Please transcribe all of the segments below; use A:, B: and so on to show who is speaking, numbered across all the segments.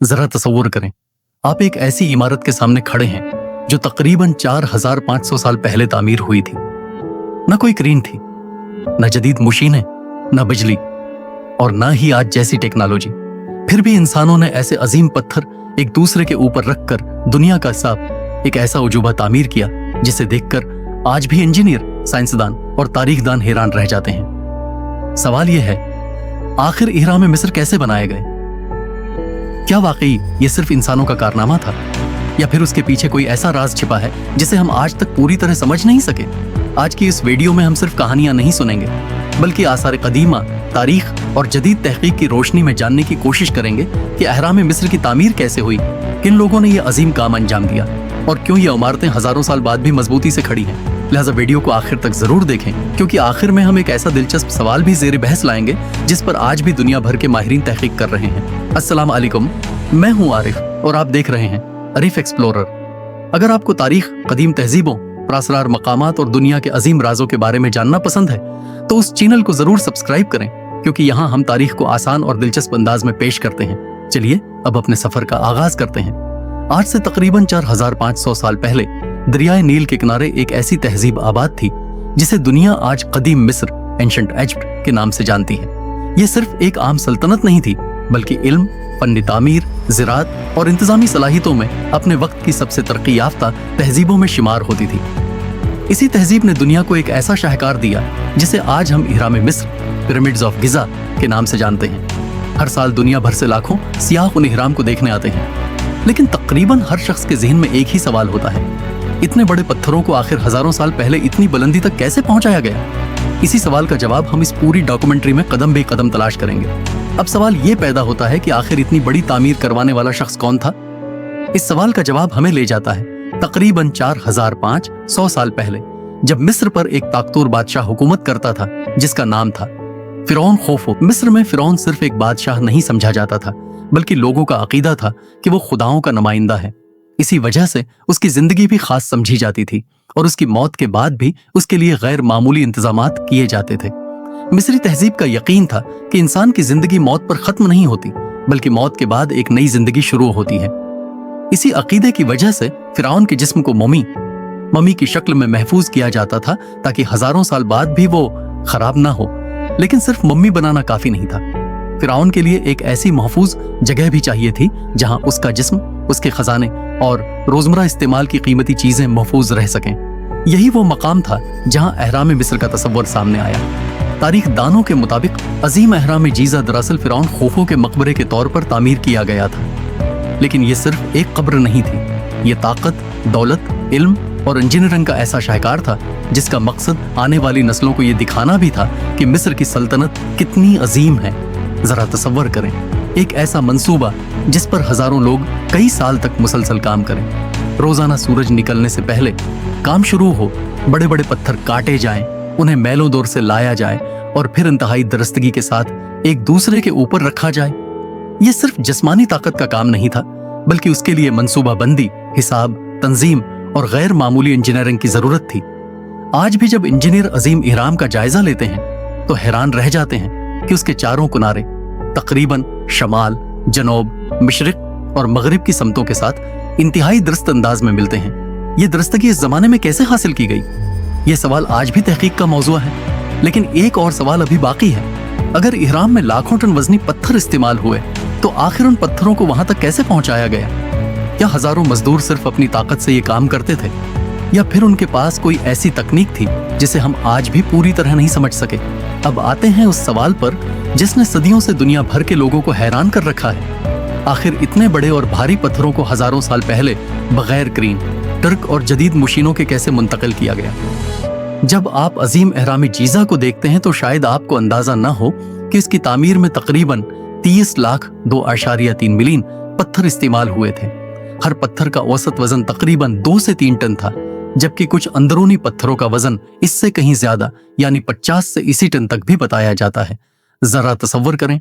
A: जरा तसव्वुर करें, आप एक ऐसी इमारत के सामने खड़े हैं जो तकरीबन 4500 साल पहले तामीर हुई थी। न कोई क्रेन थी, न जदीद मशीनें, न बिजली और न ही आज जैसी टेक्नोलॉजी। फिर भी इंसानों ने ऐसे अजीम पत्थर एक दूसरे के ऊपर रखकर दुनिया का साफ एक ऐसा उजूबा तामीर किया जिसे देखकर आज भी इंजीनियर, साइंसदान और तारीखदान हैरान रह जाते हैं। सवाल यह है, आखिर इहराम मिस्र कैसे बनाए गए? क्या वाकई ये सिर्फ इंसानों का कारनामा था, या फिर उसके पीछे कोई ऐसा राज छिपा है जिसे हम आज तक पूरी तरह समझ नहीं सके? आज की इस वीडियो में हम सिर्फ कहानियां नहीं सुनेंगे, बल्कि आसार कदीमा, तारीख और जदीद तहकीक की रोशनी में जानने की कोशिश करेंगे कि अहराम मिस्र की तामीर कैसे हुई, किन लोगों ने यह अजीम काम अंजाम दिया और क्यों ये इमारतें हजारों साल बाद भी मजबूती से खड़ी हैं। लिहाजा वीडियो को आखिर तक जरूर देखें, क्योंकि आखिर में हम एक ऐसा दिलचस्प सवाल भी ज़ेर बहस लाएंगे जिस पर आज भी दुनिया भर के माहिरीन तहकीक कर रहे हैं। अस्सलाम वालेकुम, मैं हूं आरिफ और आप देख रहे हैं आरिफ एक्सप्लोरर। अगर आपको तारीख, कदीम तहजीबों, प्रासरार मकामात और दुनिया के अजीम राजों के बारे में जानना पसंद है तो उस चैनल को जरूर सब्सक्राइब करें, क्योंकि यहाँ हम तारीख को आसान और दिलचस्प अंदाज में पेश करते हैं। चलिए अब अपने सफर का आगाज करते हैं। आज से तकरीबन 4500 साल पहले दरियाए नील के किनारे एक ऐसी तहजीब आबाद थी जिसे दुनिया आज कदीम मिस्र, एंशंट इजिप्ट के नाम से जानती है। ये सिर्फ एक आम सल्तनत नहीं थी, बल्कि इल्म, फन तामीर, ज़राअत और इंतजामी सलाहियतों में अपने वक्त की सबसे तरक्की याफ्ता तहजीबों में शुमार होती थी। इसी तहजीब ने दुनिया को एक ऐसा शाहकार दिया जिसे आज हम इहराम मिस्र, पिरामिड्स ऑफ गिज़ा के नाम से जानते हैं। हर साल दुनिया भर से लाखों सियाह उन इहराम को देखने आते हैं, लेकिन तकरीबन हर शख्स के ज़हन में एक ही सवाल होता है, इतने बड़े पत्थरों को आखिर हजारों साल पहले इतनी बुलंदी तक कैसे पहुंचाया गया? इसी सवाल का जवाब हम इस पूरी डॉक्यूमेंट्री में कदम बे कदम तलाश करेंगे। अब सवाल ये पैदा होता है कि आखिर इतनी बड़ी तामीर करवाने वाला शख्स कौन था? इस सवाल का जवाब हमें ले जाता है तकरीबन 4500 साल पहले, जब मिस्र पर एक ताकतूर बादशाह हुकूमत करता था जिसका नाम था फिरौन खोफू। मिस्र में फिरौन सिर्फ एक बादशाह नहीं समझा जाता था, बल्कि लोगों का अकीदा था कि वो खुदाओं का नुमाइंदा है। इसी वजह से उसकी जिंदगी भी खास समझी जाती थी और उसकी मौत के बाद भी उसके लिए गैर मामूली इंतजामात किए जाते थे। मिस्री तहजीब का यकीन था कि इंसान की जिंदगी मौत पर खत्म नहीं होती, बल्कि मौत के बाद एक नई जिंदगी शुरू होती है। इसी अकीदे की वजह से फिरौन के जिस्म को मम्मी की शक्ल में महफूज किया जाता था, ताकि हजारों साल बाद भी वो खराब ना हो। लेकिन सिर्फ मम्मी बनाना काफी नहीं था। फिरौन के लिए एक ऐसी महफूज जगह भी चाहिए थी जहां उसका जिस्म, उसके खजाने और रोजमर्रा इस्तेमाल की कीमती चीजें महफूज रह सकें। यही वो मकाम था जहां अहराम मिस्र का तस्वर सामने आया। तारीख दानों के मुताबिक अजीम अहराम जीजा दरअसल फिरौन खोफू के मकबरे के तौर पर तामीर किया गया था। लेकिन ये सिर्फ एक कब्र नहीं थी, ये ताकत, दौलत, इल्म और इंजीनियरिंग का ऐसा शाहकार था जिसका मकसद आने वाली नस्लों को ये दिखाना भी था कि मिस्र की सल्तनत कितनी अजीम है। जरा तसव्वुर करें, एक ऐसा मंसूबा जिस पर हजारों लोग कई साल तक मुसलसल काम करें। रोजाना सूरज निकलने से पहले काम शुरू हो, बड़े बड़े पत्थर काटे जाएं, उन्हें मैलों दूर से लाया जाए और फिर इंतहाई दरस्तगी के साथ एक दूसरे के ऊपर रखा जाए। यह सिर्फ जिस्मानी ताकत का काम नहीं था, बल्कि उसके लिए मंसूबा बंदी, हिसाब, तंजीम और गैर मामूली इंजीनियरिंग की जरूरत थी। आज भी जब इंजीनियर अजीम इहराम का जायजा लेते हैं तो हैरान रह जाते हैं कि उसके चारों किनारे तकरीबन शमाल, जनूब, मशरिक और मगरिब की समतों के साथ इंतहाई दुरुस्त अंदाज में मिलते हैं। ये दुरुस्तगी इस जमाने में कैसे हासिल की गई? ये सवाल आज भी तहकीक का मौजू है। लेकिन एक और सवाल अभी बाकी है। अगर इहराम में लाखों टन वजनी पत्थर इस्तेमाल हुए तो आखिर उन पत्थरों को वहां तक कैसे पहुंचाया गया? क्या हजारों मजदूर सिर्फ अपनी ताकत से ये काम करते थे, या फिर उनके पास कोई ऐसी तकनीक थी जिसे हम आज भी पूरी तरह नहीं समझ सके? अब आते हैं उस सवाल पर जिसने सदियों से दुनिया भर के लोगों को हैरान कर रखा है। आखिर इतने बड़े और भारी पत्थरों को हजारों साल पहले बगैर क्रेन, टर्क और जदीद मशीनों के कैसे मुंतकिल किया गया? जब आप अजीम अहराम जीजा को देखते हैं तो शायद आपको अंदाजा न हो कि इसकी तामीर में तकरीबन 30,02.3 मिलियन पत्थर इस्तेमाल हुए थे। हर पत्थर का औसत वजन तकरीबन 2 से 3 टन था, जबकि कुछ अंदरूनी पत्थरों का वजन इससे कहीं ज्यादा यानी 50 से 80 टन तक भी बताया जाता है। जरा तसव्वुर करें,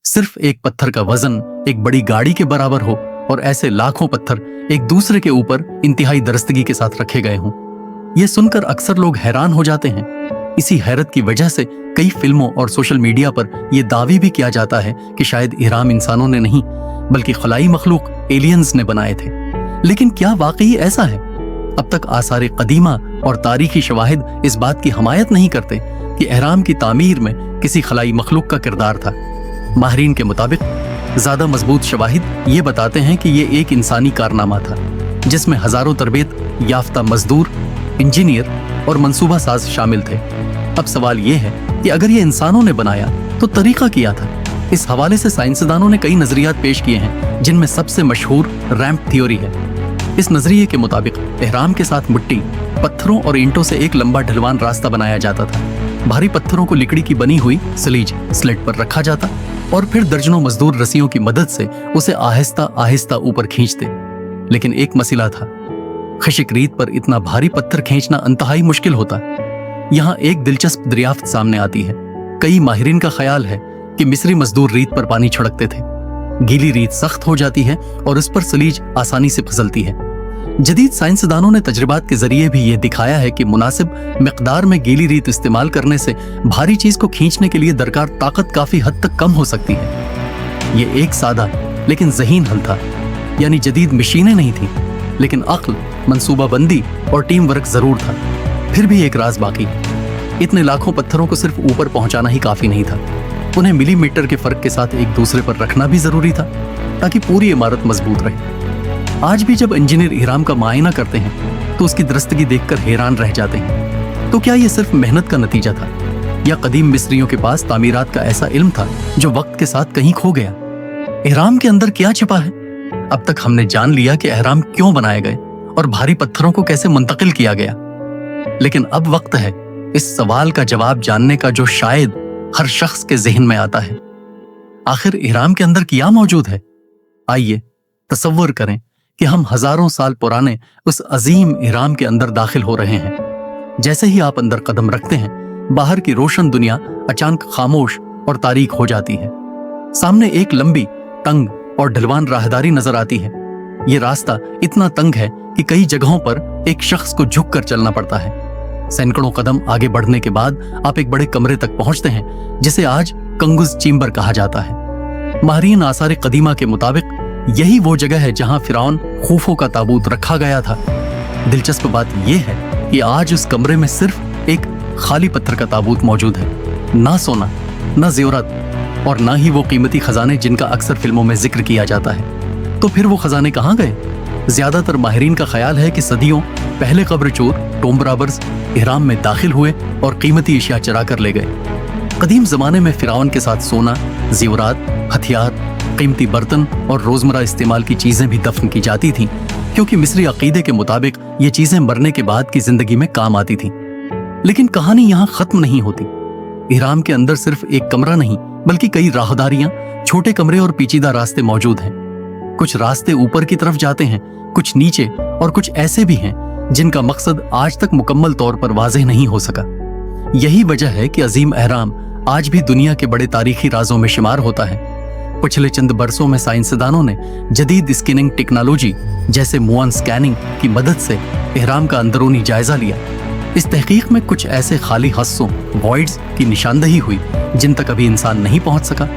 A: सिर्फ एक पत्थर का वजन एक बड़ी गाड़ी के बराबर हो और ऐसे लाखों पत्थर एक दूसरे के ऊपर इंतहाई दरस्तगी के साथ रखे गए हों। यह सुनकर अक्सर लोग हैरान हो जाते हैं। इसी हैरत की वजह से कई फिल्मों और सोशल मीडिया पर यह दावी भी किया जाता है कि शायद इहराम इंसानों ने नहीं बल्कि खलाई मखलूक एलियंस ने बनाए थे। लेकिन क्या वाकई ऐसा है? अब तक आसार कदीमा और तारीखी शवाहिद इस बात की हमायत नहीं करते कि एहराम की तामीर में किसी खलाई मखलूक का किरदार था। माहिरीन के मुताबिक ज्यादा मजबूत शवाहिद ये बताते हैं कि ये एक इंसानी कारनामा था जिसमें हजारों तरबियत याफ्ता मजदूर, इंजीनियर और मंसूबा साज शामिल थे। अब सवाल ये है कि अगर ये इंसानों ने बनाया तो तरीका किया था। इस हवाले से साइंसदानों ने कई नजरियात पेश किए हैं, जिनमें सबसे मशहूर रैंप थ्योरी है। इस नजरिए के मुताबिक एहराम के साथ मिट्टी, पत्थरों और ईंटों से एक लंबा ढलवान रास्ता बनाया जाता था। भारी पत्थरों को लकड़ी की बनी हुई सलीज स्लेट पर रखा जाता और फिर दर्जनों मजदूर रस्सियों की मदद से उसे आहिस्ता आहिस्ता ऊपर खींचते। लेकिन एक मसला था, खशिक रीत पर इतना भारी पत्थर खींचना इंतहाई मुश्किल होता। यहाँ एक दिलचस्प दरियाफ्त सामने आती है। कई माहिरीन का ख्याल है कि मिस्री मजदूर रीत पर पानी छिड़कते थे। गीली रीत सख्त हो जाती है और उस पर सलीज आसानी से फिसलती है। जदीद साइंसदानों ने तजर्बात के जरिए भी यह दिखाया है कि मुनासिब मिकदार में गीली रीत इस्तेमाल करने से भारी चीज को खींचने के लिए दरकार ताकत काफी हद तक कम हो सकती है। यह एक सादा लेकिन ज़हीन हल था, यानी जदीद मशीनें नहीं थी, लेकिन अक्ल, मंसूबाबंदी और टीम वर्क जरूर था। फिर भी एक राज बाकी, इतने लाखों पत्थरों को सिर्फ ऊपर पहुंचाना ही काफी नहीं था। उन्हें मिलीमीटर के फर्क के साथ एक दूसरे पर रखना भी जरूरी था ताकि पूरी इमारत मजबूत रहे। आज भी जब इंजीनियर इहराम का मुआयना करते हैं तो उसकी दुरुस्तगी देखकर हैरान रह जाते हैं। तो क्या यह सिर्फ मेहनत का नतीजा था या कदीम मिस्रियों के पास तामीरात का ऐसा इल्म था जो वक्त के साथ कहीं खो गया? इहराम के अंदर क्या छिपा है? अब तक हमने जान लिया कि इहराम क्यों बनाए गए और भारी पत्थरों को कैसे मुंतकिल किया गया, लेकिन अब वक्त है इस सवाल का जवाब जानने का जो शायद हर शख्स के जहन में आता है। आखिर इहराम के अंदर क्या मौजूद है? आइए तसव्वुर करें कि हम हजारों साल पुराने उस अजीम इहराम के अंदर दाखिल हो रहे हैं। जैसे ही आप अंदर कदम रखते हैं, बाहर की रोशन दुनिया अचानक खामोश और तारीक हो जाती है। सामने एक लंबी, तंग और ढलवान राहदारी नजर आती है। ये रास्ता इतना तंग है कि कई जगहों पर एक शख्स को झुककर चलना पड़ता है। सैकड़ों कदम आगे बढ़ने के बाद आप एक बड़े कमरे तक पहुंचते हैं जिसे आज कंगुज चेम्बर कहा जाता है। माहिरीन आसार कदीमा के मुताबिक यही वो जगह है जहां फिरौन खूफो का ताबूत रखा गया था। दिलचस्प बात यह है कि आज उस कमरे में सिर्फ एक खाली पत्थर का ताबूत मौजूद है। ना सोना, ना ज़ेवरात और ना ही वो कीमती खजाने जिनका अक्सर फिल्मों में जिक्र किया जाता है। तो फिर वो खजाने कहाँ गए? ज्यादातर माहिरीन का ख्याल है कि सदियों पहले कब्र चोर, टोम्ब रॉबर्स इहराम में दाखिल हुए और कीमती अशिया चरा कर ले गए। कदीम जमाने में फिरौन के साथ सोना, ज़ेवरात, हथियार, कीमती बर्तन और रोजमर्रा इस्तेमाल की चीजें भी दफन की जाती थीं, क्योंकि मिस्री अकीदे के मुताबिक ये चीजें मरने के बाद की जिंदगी में काम आती थीं। लेकिन कहानी यहाँ खत्म नहीं होती। इहराम के अंदर सिर्फ एक कमरा नहीं, बल्कि कई राहदारियां, छोटे कमरे और पेचीदा रास्ते मौजूद हैं। कुछ रास्ते ऊपर की तरफ जाते हैं, कुछ नीचे और कुछ ऐसे भी हैं जिनका मकसद आज तक मुकम्मल तौर पर वाज़ेह नहीं हो सका। यही वजह है कि अजीम एहराम आज भी दुनिया के बड़े तारीखी राजों में शुमार होता है। पिछले चंद बरसों में साइंसदानों ने जदीद स्कैनिंग टेक्नोलॉजी जैसे मुआन स्कैनिंग की मदद से इहराम का अंदरूनी जायजा लिया। इस तहकीक में कुछ ऐसे खाली हिस्सों, वॉइड्स की निशानदही हुई जिन तक अभी इंसान नहीं पहुंच सका।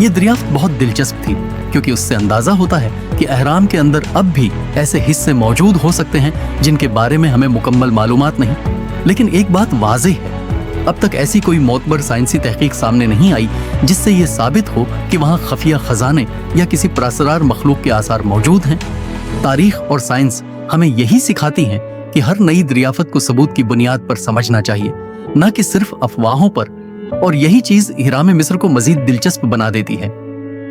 A: ये दरियाफ्त बहुत दिलचस्प थी क्योंकि उससे अंदाजा होता है कि एहराम के अंदर अब भी ऐसे हिस्से मौजूद हो सकते हैं जिनके बारे में हमें मुकम्मल मालूमात नहीं। लेकिन एक बात वाज़ेह है, अब तक ऐसी कोई मोतबर साइंसी तहकीक सामने नहीं आई जिससे ये साबित हो कि वहाँ खफिया खजाने या किसी पुरअसरार मखलूक के आसार मौजूद हैं। तारीख और साइंस हमें यही सिखाती हैं कि हर नई दरियाफत को सबूत की बुनियाद पर समझना चाहिए, न कि सिर्फ अफवाहों पर। और यही चीज इहराम मिस्र को मजीद दिलचस्प बना देती है।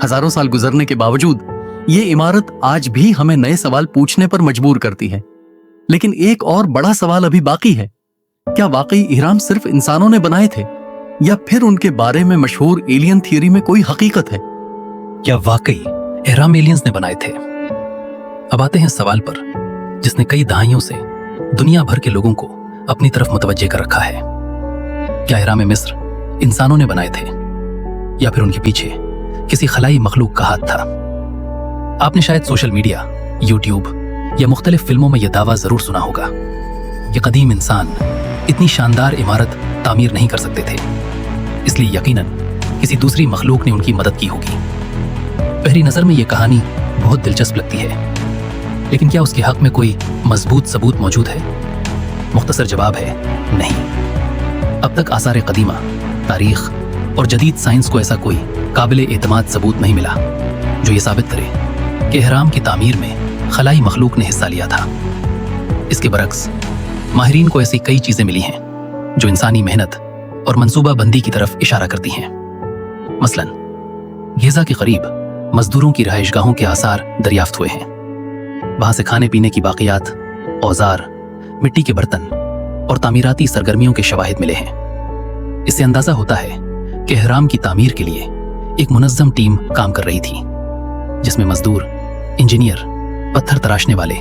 A: हजारों साल गुजरने के बावजूद ये इमारत आज भी हमें नए सवाल पूछने पर मजबूर करती है। लेकिन एक और बड़ा सवाल अभी बाकी है, क्या वाकई इहराम सिर्फ इंसानों ने बनाए थे या फिर उनके बारे में मशहूर एलियन थियरी में कोई हकीकत है?
B: क्या वाकई इहराम एलियंस ने बनाए थे? अब आते हैं सवाल पर जिसने कई दहाइयों से दुनिया भर के लोगों को अपनी तरफ मुतवज्जे कर रखा है। क्या इहराम मिस्र इंसानों ने बनाए थे या फिर उनके पीछे किसी खलाई मखलूक का हाथ था? आपने शायद सोशल मीडिया, यूट्यूब या मुख्तलिफ फिल्मों में यह दावा जरूर सुना होगा कि कदीम इंसान इतनी शानदार इमारत तामीर नहीं कर सकते थे, इसलिए यकीनन किसी दूसरी मखलूक ने उनकी मदद की होगी। पहली नज़र में ये कहानी बहुत दिलचस्प लगती है, लेकिन क्या उसके हक में कोई मजबूत सबूत मौजूद है? मुख्तसर जवाब है नहीं। अब तक आसार कदीमा, तारीख और जदीद साइंस को ऐसा कोई काबिल एतमाद सबूत नहीं मिला जो ये साबित करे कि एहराम की तामीर में खलाई मखलूक ने हिस्सा लिया था। इसके बरक्स माहिरीन को ऐसी कई चीज़ें मिली हैं जो इंसानी मेहनत और मंसूबा बंदी की तरफ इशारा करती हैं। मसलन गेज़ा के करीब मजदूरों की रहायशगाहों के आसार दरियाफ्त हुए हैं। वहां से खाने पीने की बाकियात, औजार, मिट्टी के बर्तन और तामीराती सरगर्मियों के शवाहिद मिले हैं। इससे अंदाजा होता है कि एहराम की तामीर के लिए एक मुनज़्ज़म टीम काम कर रही थी, जिसमें मजदूर, इंजीनियर, पत्थर तराशने वाले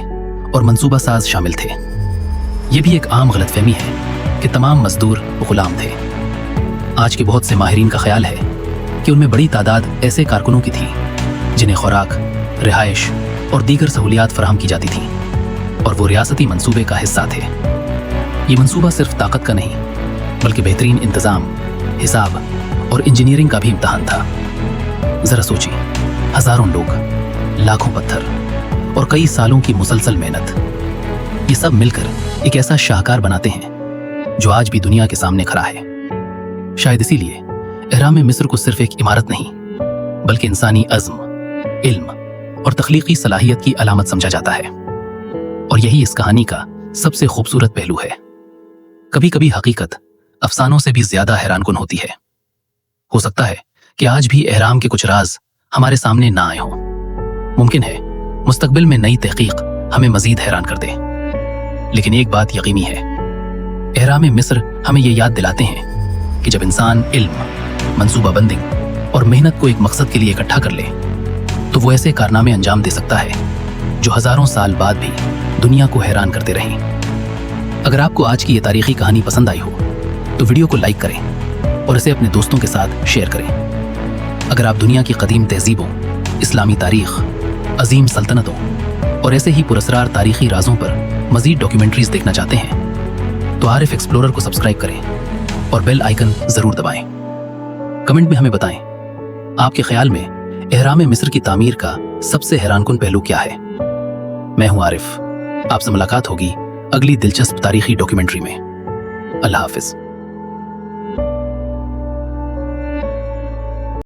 B: और मंसूबा साज शामिल थे। यह भी एक आम गलतफहमी है कि तमाम मजदूर गुलाम थे। आज के बहुत से माहिरीन का ख्याल है कि उनमें बड़ी तादाद ऐसे कारकुनों की थी जिन्हें खुराक, रिहाइश और दीगर सहूलियात फराहम की जाती थीं, और वो रियासती मंसूबे का हिस्सा थे। ये मंसूबा सिर्फ ताकत का नहीं, बल्कि बेहतरीन इंतज़ाम, हिसाब और इंजीनियरिंग का भी इम्तहान था। ज़रा सोचिए, हज़ारों लोग, लाखों पत्थर और कई सालों की मुसलसल मेहनत, ये सब मिलकर एक ऐसा शाहकार बनाते हैं जो आज भी दुनिया के सामने खड़ा है। शायद इसीलिए एहराम मिस्र को सिर्फ एक इमारत नहीं, बल्कि इंसानी अज़्म, इल्म और तख्लीकी सलाहियत की अलामत समझा जाता है। और यही इस कहानी का सबसे खूबसूरत पहलू है। कभी कभी हकीकत अफसानों से भी ज्यादा हैरानकुन होती है। हो सकता है कि आज भी एहराम के कुछ राज हमारे सामने ना आए हों। मुमकिन है मुस्तकबिल में नई तहकीक हमें मजीद हैरान कर दे। लेकिन एक बात यकीनी है, एहराम मिस्र हमें यह याद दिलाते हैं कि जब इंसान इल्म, मंसूबा बंदी और मेहनत को एक मकसद के लिए इकट्ठा कर ले, तो वो ऐसे कारनामे अंजाम दे सकता है जो हजारों साल बाद भी दुनिया को हैरान करते रहें। अगर आपको आज की ये तारीखी कहानी पसंद आई हो तो वीडियो को लाइक करें और इसे अपने दोस्तों के साथ शेयर करें। अगर आप दुनिया की कदीम तहजीबों, इस्लामी तारीख, अजीम सल्तनतों और ऐसे ही पुरस्कार तारीखी राजों पर मजीद डॉक्यूमेंट्रीज देखना चाहते हैं तो आरिफ एक्सप्लोरर को सब्सक्राइब करें और बेल आइकन जरूर दबाएं। कमेंट में हमें बताएं, आपके ख्याल में एहराम मिस्र की तामीर का सबसे हैरानकुन पहलू क्या है। मैं हूं आरिफ, आपसे मुलाकात होगी अगली दिलचस्प तारीखी डॉक्यूमेंट्री में। अल्लाह हाफिज।